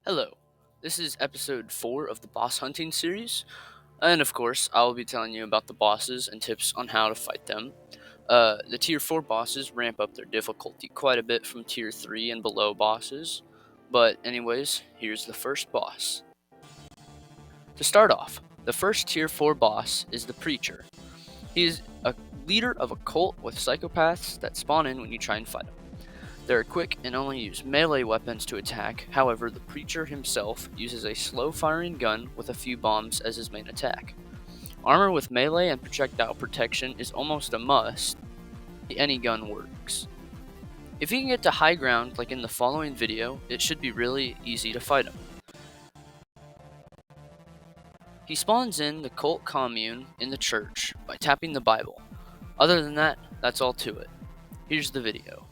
Hello, this is episode 4 of the boss hunting series, and of course, I will be telling you about the bosses and tips on how to fight them. The tier 4 bosses ramp up their difficulty quite a bit from tier 3 and below bosses, but anyways, here's the first boss. To start off, the first tier 4 boss is the Preacher. He is a leader of a cult with psychopaths that spawn in when you try and fight him. They're quick and only use melee weapons to attack. However, the Preacher himself uses a slow-firing gun with a few bombs as his main attack. Armor with melee and projectile protection is almost a must. Any gun works. If you can get to high ground like in the following video, it should be really easy to fight him. He spawns in the cult commune in the church by tapping the Bible. Other than that, that's all to it. Here's the video.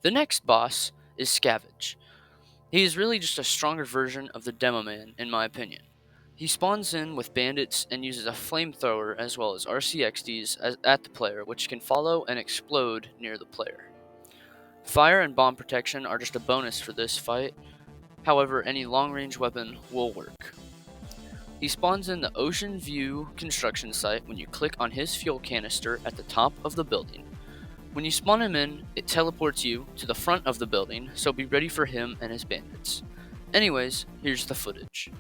The next boss is Scavenge. He is really just a stronger version of the Demo Man, in my opinion. He spawns in with bandits and uses a flamethrower as well as RCXDs at the player, which can follow and explode near the player. Fire and bomb protection are just a bonus for this fight, however, any long-range weapon will work. He spawns in the Ocean View construction site when you click on his fuel canister at the top of the building. When you spawn him in, it teleports you to the front of the building, so be ready for him and his bandits. Anyways, here's the footage.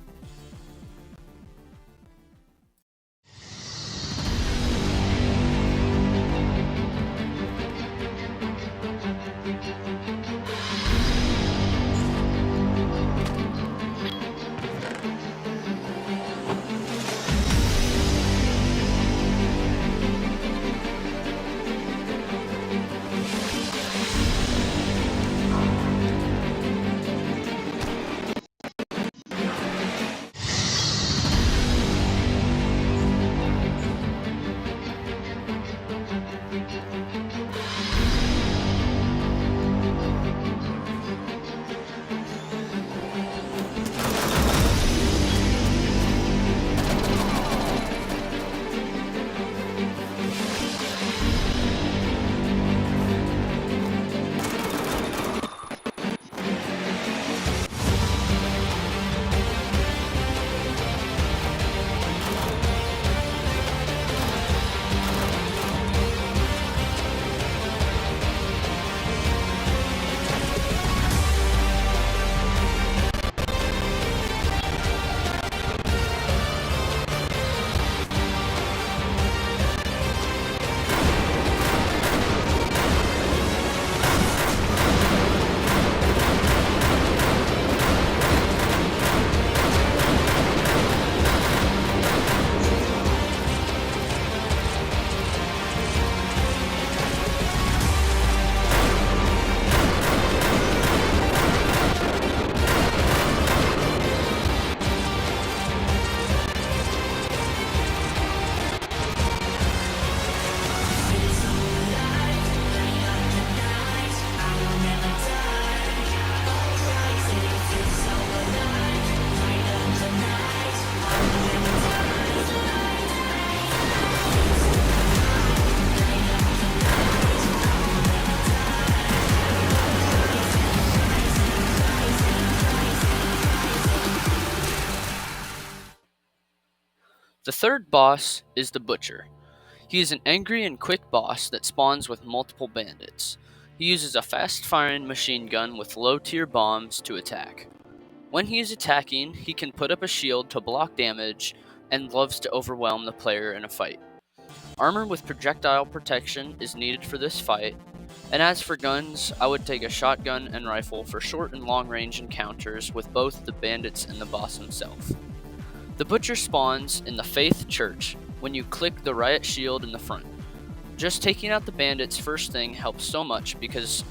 The third boss is the Butcher. He is an angry and quick boss that spawns with multiple bandits. He uses a fast-firing machine gun with low-tier bombs to attack. When he is attacking, he can put up a shield to block damage and loves to overwhelm the player in a fight. Armor with projectile protection is needed for this fight, and as for guns, I would take a shotgun and rifle for short and long range encounters with both the bandits and the boss himself. The Butcher spawns in the Faith Church when you click the riot shield in the front. Just taking out the bandits first thing helps so much because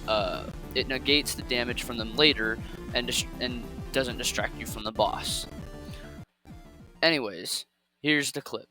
it negates the damage from them later and doesn't distract you from the boss. Anyways, here's the clip.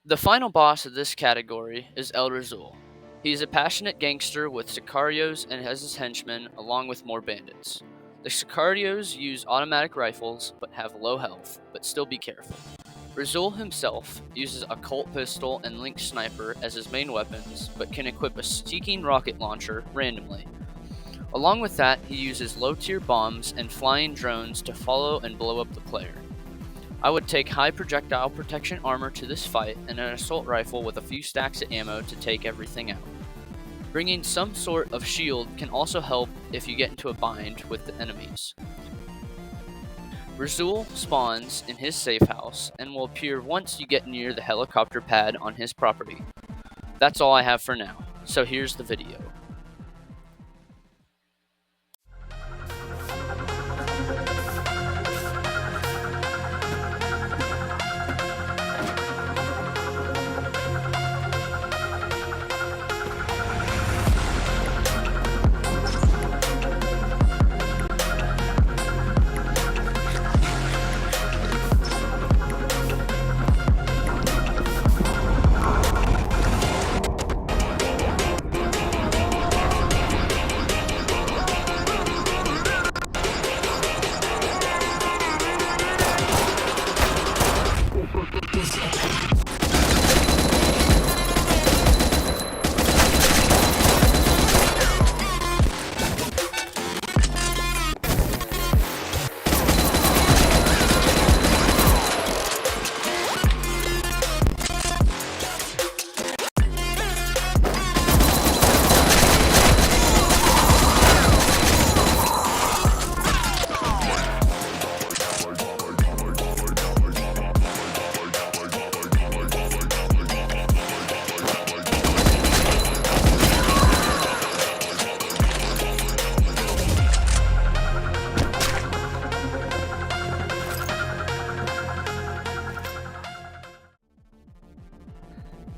The final boss of this category is El Razul. He is a passionate gangster with Sicarios and has his henchmen along with more bandits. The Sicarios use automatic rifles but have low health, but still be careful. Razul himself uses a Colt pistol and Lynx sniper as his main weapons, but can equip a Seeking rocket launcher randomly. Along with that, he uses low-tier bombs and flying drones to follow and blow up the player. I would take high projectile protection armor to this fight and an assault rifle with a few stacks of ammo to take everything out. Bringing some sort of shield can also help if you get into a bind with the enemies. Razul spawns in his safe house and will appear once you get near the helicopter pad on his property. That's all I have for now, so here's the video.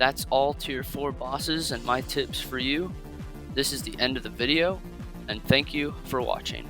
that's all tier 4 bosses and my tips for you. This is the end of the video, and thank you for watching.